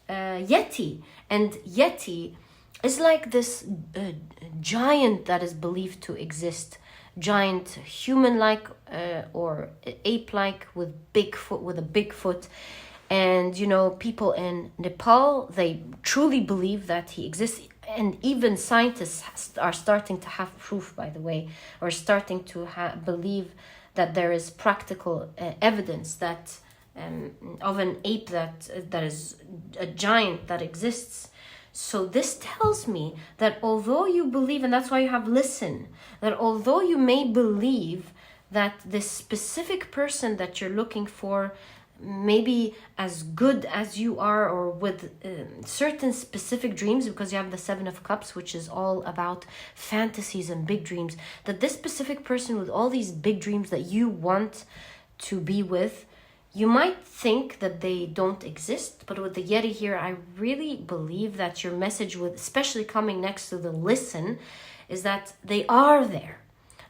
Yeti, and Yeti is like this giant that is believed to exist. Giant human-like or ape-like with a big foot. And, you know, people in Nepal, they truly believe that he exists. And even scientists are starting to have proof, by the way, or starting to believe that there is practical evidence that of an ape that is a giant that exists. So this tells me that although you believe, and that's why you have listen, that although you may believe that this specific person that you're looking for maybe as good as you are, or with certain specific dreams, because you have the Seven of Cups, which is all about fantasies and big dreams, that this specific person with all these big dreams that you want to be with, you might think that they don't exist, but with the Yeti here, I really believe that your message, with especially coming next to the listen, is that they are there.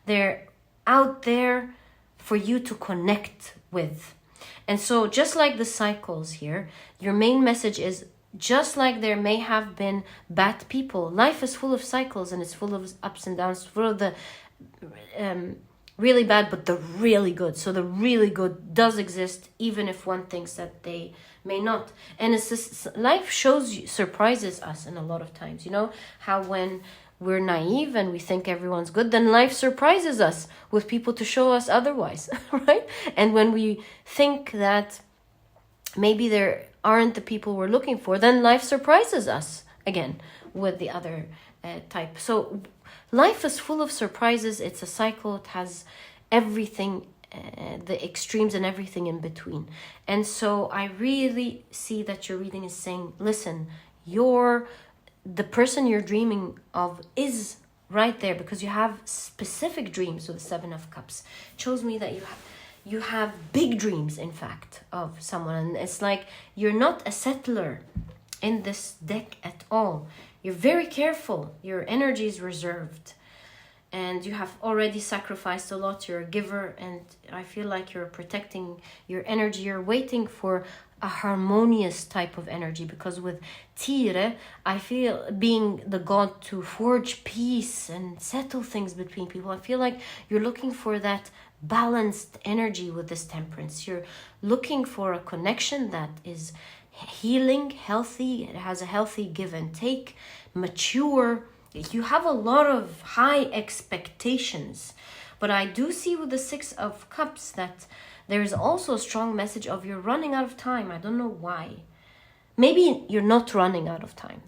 They're out there for you to connect with. And so just like the cycles here, your main message is, just like there may have been bad people, life is full of cycles and it's full of ups and downs, full of the really bad, but the really good. So the really good does exist, even if one thinks that they may not. And it's this, life surprises us in a lot of times. You know how when we're naive and we think everyone's good, then life surprises us with people to show us otherwise, right? And when we think that maybe there aren't the people we're looking for, then life surprises us again with the other type. So life is full of surprises. It's a cycle. It has everything, the extremes and everything in between. And so I really see that your reading is saying, listen, the person you're dreaming of is right there, because you have specific dreams with the Seven of Cups. It shows me that you have big dreams, in fact, of someone. And it's like you're not a settler in this deck at all. You're very careful. Your energy is reserved. And you have already sacrificed a lot. You're a giver. And I feel like you're protecting your energy. You're waiting for a harmonious type of energy, because with Tire, I feel being the god to forge peace and settle things between people. I feel like you're looking for that balanced energy with this Temperance. You're looking for a connection that is healing, healthy, it has a healthy give and take, mature. You have a lot of high expectations. But I do see with the Six of Cups that there is also a strong message of you're running out of time. I don't know why. Maybe you're not running out of time.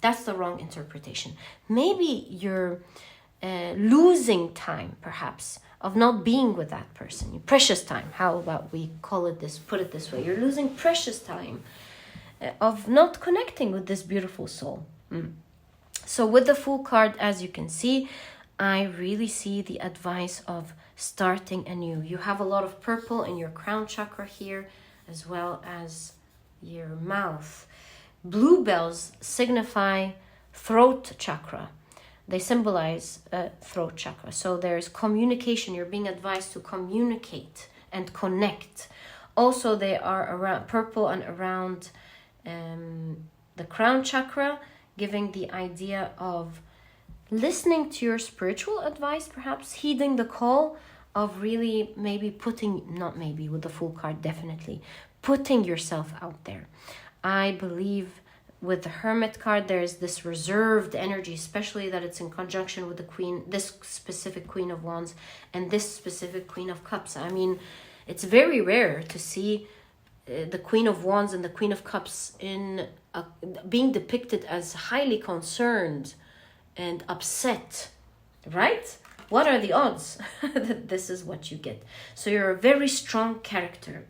That's the wrong interpretation. Maybe you're losing time, perhaps, of not being with that person. Precious time. How about we call it this, put it this way. You're losing precious time of not connecting with this beautiful soul. So with the Fool card, as you can see, I really see the advice of starting anew. You have a lot of purple in your crown chakra here, as well as your mouth. Bluebells signify throat chakra. They symbolize throat chakra. So there's communication. You're being advised to communicate and connect. Also, they are around purple and around the crown chakra, giving the idea of listening to your spiritual advice, perhaps heeding the call of really maybe with the Fool card, definitely putting yourself out there. I believe with the Hermit card, there's this reserved energy, especially that it's in conjunction with the Queen, this specific Queen of Wands and this specific Queen of Cups. I mean, it's very rare to see the Queen of Wands and the Queen of Cups being depicted as highly concerned and upset, right? What are the odds that this is what you get? So you're a very strong character,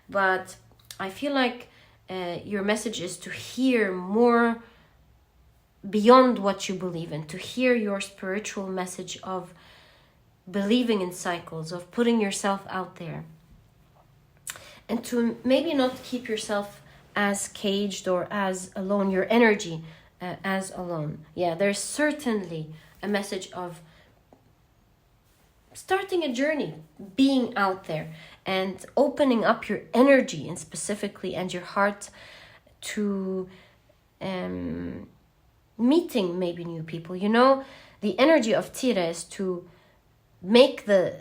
but I feel like your message is to hear more beyond what you believe in, to hear your spiritual message of believing in cycles, of putting yourself out there, and to maybe not keep yourself as caged or as alone, your energy as alone. Yeah, there's certainly a message of starting a journey, being out there and opening up your energy and specifically and your heart to meeting maybe new people. You know, the energy of Tire is to make the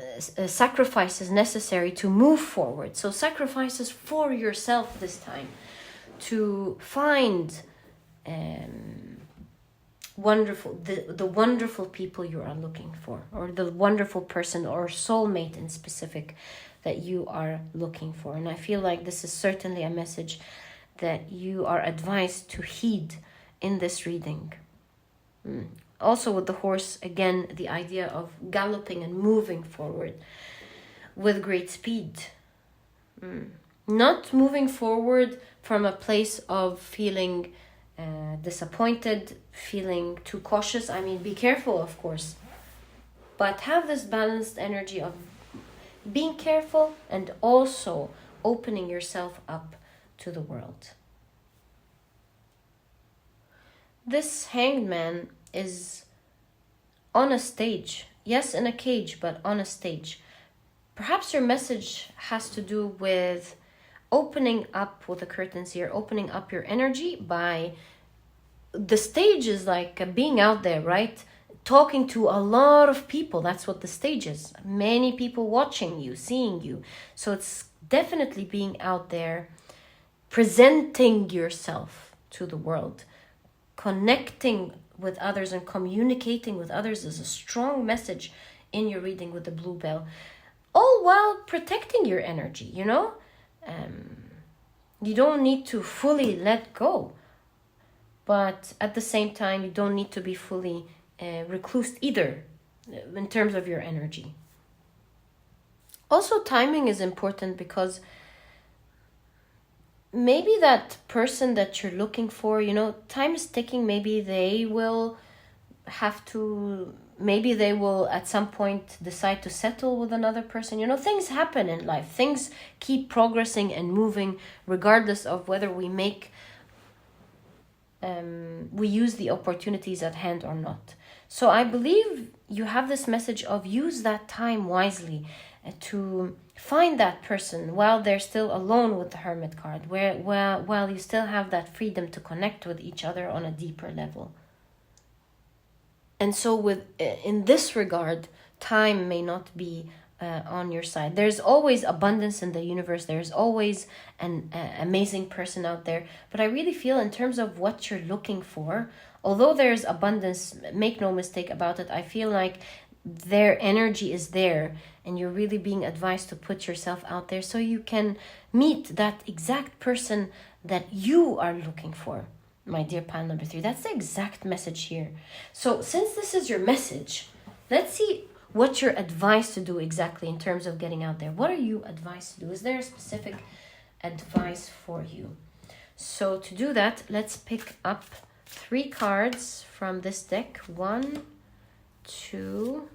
sacrifices necessary to move forward. So sacrifices for yourself this time, to find the wonderful people you are looking for, or the wonderful person or soulmate in specific that you are looking for. And I feel like this is certainly a message that you are advised to heed in this reading. Also with the horse, again, the idea of galloping and moving forward with great speed. Not moving forward from a place of feeling disappointed, feeling too cautious. I mean, be careful, of course, but have this balanced energy of being careful and also opening yourself up to the world. This hanged man is on a stage. Yes, in a cage, but on a stage. Perhaps your message has to do with opening up with the curtains here, opening up your energy by the stage is like being out there, right? Talking to a lot of people. That's what the stage is. Many people watching you, seeing you. So it's definitely being out there, presenting yourself to the world, connecting with others and communicating with others is a strong message in your reading with the blue bell. All while protecting your energy, you know? You don't need to fully let go. But at the same time, you don't need to be fully reclused either in terms of your energy. Also, timing is important because maybe that person that you're looking for, you know, time is ticking. Maybe they will at some point decide to settle with another person. You know, things happen in life. Things keep progressing and moving regardless of whether we use the opportunities at hand or not. So I believe you have this message of use that time wisely to find that person while they're still alone with the Hermit card, while you still have that freedom to connect with each other on a deeper level. And so in this regard, time may not be on your side. There's always abundance in the universe. There's always an amazing person out there. But I really feel in terms of what you're looking for, although there's abundance, make no mistake about it, I feel like their energy is there and you're really being advised to put yourself out there so you can meet that exact person that you are looking for. My dear pile number 3, that's the exact message here. So since this is your message, let's see what you're advised to do exactly in terms of getting out there. What are you advised to do? Is there a specific advice for you? So to do that, let's pick up 3 cards from this deck. 1, 2,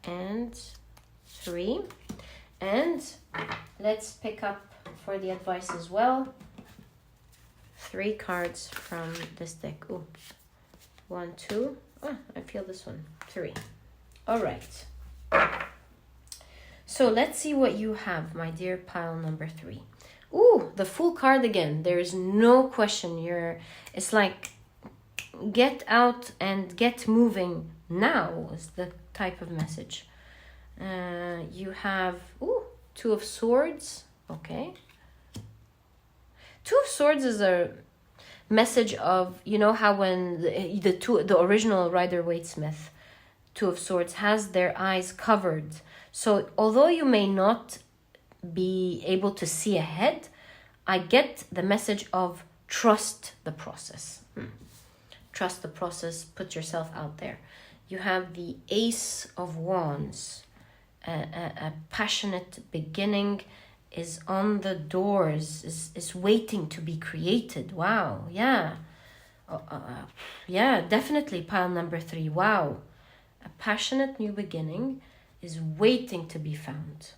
and 3. And let's pick up for the advice as well 3 cards from this deck. Oh, 1, 2. Oh, I feel this one. 3. All right. So let's see what you have, my dear pile number 3. Ooh, the Fool card again. There is no question. It's like get out and get moving now is the type of message. You have 2 of Swords. Okay. 2 of Swords is a message of, you know how when the original Rider-Waite-Smith 2 of Swords has their eyes covered. So although you may not be able to see ahead, I get the message of trust the process. Trust the process, put yourself out there. You have the Ace of Wands. A passionate beginning is on the doors, is waiting to be created. Wow, yeah. Yeah, definitely pile number 3. Wow. A passionate new beginning is waiting to be found.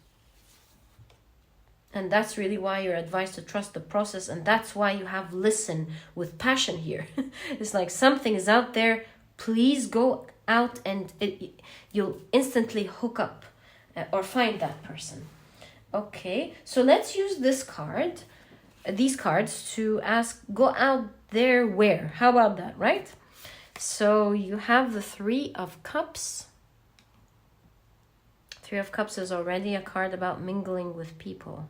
And that's really why you're advised to trust the process. And that's why you have listen with passion here. It's like something is out there. Please go out and you'll instantly hook up or find that person. Okay, so let's use these cards to ask, go out there where? How about that, right? So you have the 3 of Cups. 3 of Cups is already a card about mingling with people.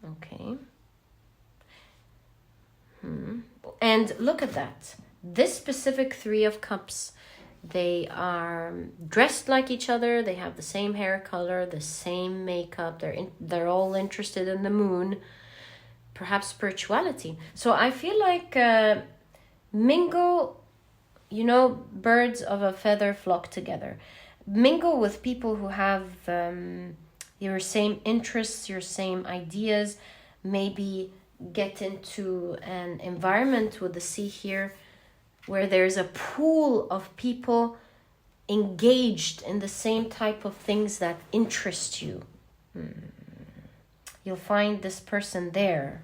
Okay. And look at that. This specific 3 of Cups, they are dressed like each other. They have the same hair color, the same makeup. They're all interested in the moon, perhaps spirituality. So I feel like mingle, you know, birds of a feather flock together. Mingle with people who have your same interests, your same ideas. Maybe get into an environment with the sea here where there's a pool of people engaged in the same type of things that interest you. You'll find this person there.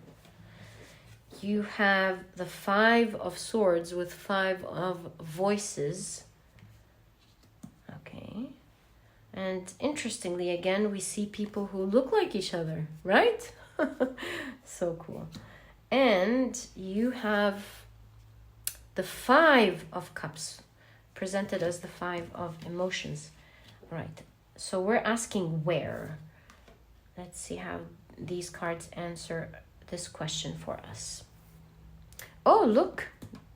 You have the 5 of Swords with 5 of Voices. Okay. And interestingly, again, we see people who look like each other, right? So cool. And you have the 5 of Cups, presented as the 5 of Emotions. Right. So we're asking where. Let's see how these cards answer this question for us. Oh, look.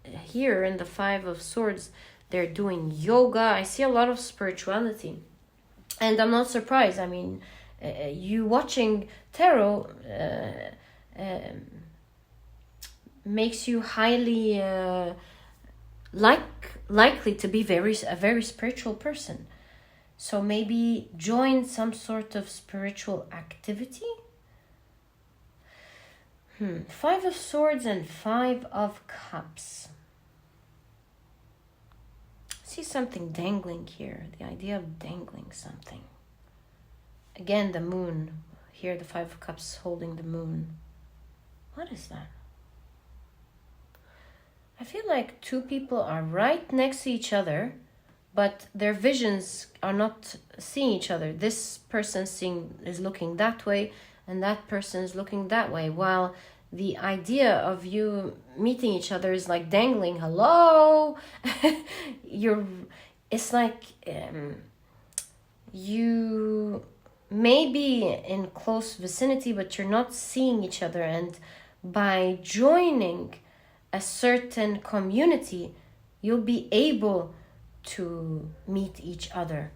Here in the 5 of Swords, they're doing yoga. I see a lot of spirituality. And I'm not surprised. I mean, you watching tarot makes you highly likely to be a very spiritual person. So maybe join some sort of spiritual activity. 5 of Swords and 5 of Cups. See something dangling here. The idea of dangling something. Again, the moon. Here, the 5 of Cups holding the moon. What is that? I feel like 2 people are right next to each other, but their visions are not seeing each other. This person is looking that way, and that person is looking that way, while the idea of you meeting each other is like dangling. Hello. It's like you may be in close vicinity, but you're not seeing each other. And by joining a certain community, you'll be able to meet each other.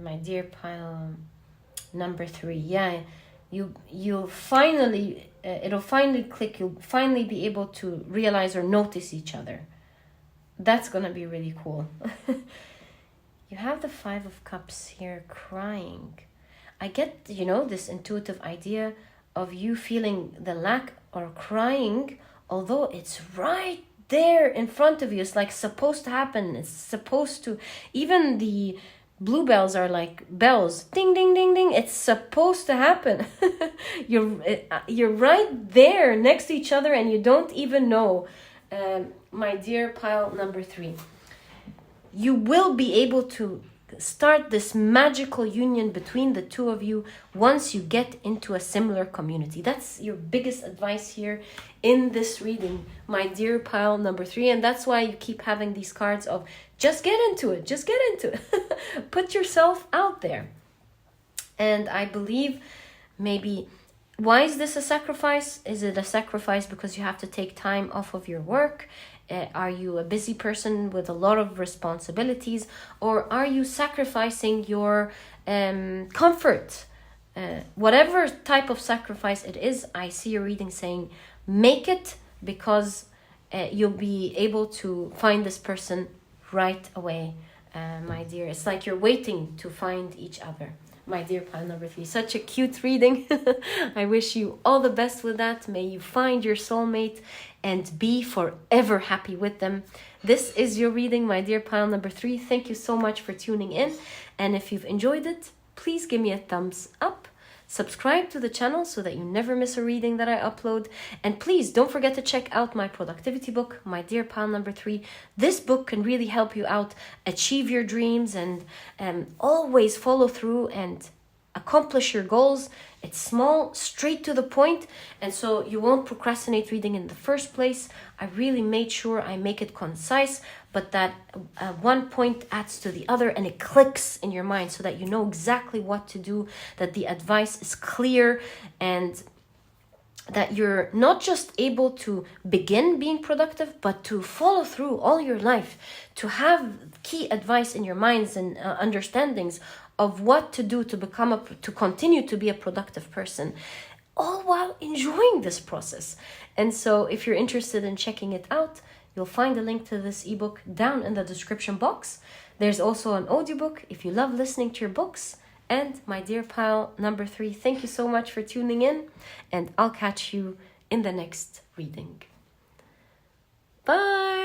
My dear pile number 3. Yeah, you'll finally it'll finally click. You'll finally be able to realize or notice each other. That's gonna be really cool. You have the 5 of Cups here crying. I get, this intuitive idea of you feeling the lack or crying, although it's right there in front of you. It's like supposed to happen. It's supposed to, even the bluebells are like bells. Ding, ding, ding, ding. It's supposed to happen. You're right there next to each other and you don't even know. My dear pile number 3. You will be able to start this magical union between the 2 of you once you get into a similar community. That's your biggest advice here in this reading, my dear pile number 3. And that's why you keep having these cards of just get into it, just get into it. Put yourself out there. And I believe maybe, why is this a sacrifice? Is it a sacrifice because you have to take time off of your work? Are you a busy person with a lot of responsibilities? Or are you sacrificing your comfort? Whatever type of sacrifice it is, I see your reading saying, make it, because you'll be able to find this person right away, my dear. It's like you're waiting to find each other. My dear pile number 3, such a cute reading. I wish you all the best with that. May you find your soulmate and be forever happy with them. This is your reading, my dear pile number 3. Thank you so much for tuning in. And if you've enjoyed it, please give me a thumbs up. Subscribe to the channel so that you never miss a reading that I upload. And please don't forget to check out my productivity book, my dear pile number 3. This book can really help you out achieve your dreams and always follow through and accomplish your goals. It's small, straight to the point, and so you won't procrastinate reading in the first place. I really made sure I make it concise, but that one point adds to the other and it clicks in your mind so that you know exactly what to do, that the advice is clear, and that you're not just able to begin being productive, but to follow through all your life, to have key advice in your minds and understandings of what to do to to continue to be a productive person, all while enjoying this process. And so if you're interested in checking it out, you'll find a link to this ebook down in the description box. There's also an audiobook if you love listening to your books. And my dear pile number 3, thank you so much for tuning in, and I'll catch you in the next reading. Bye!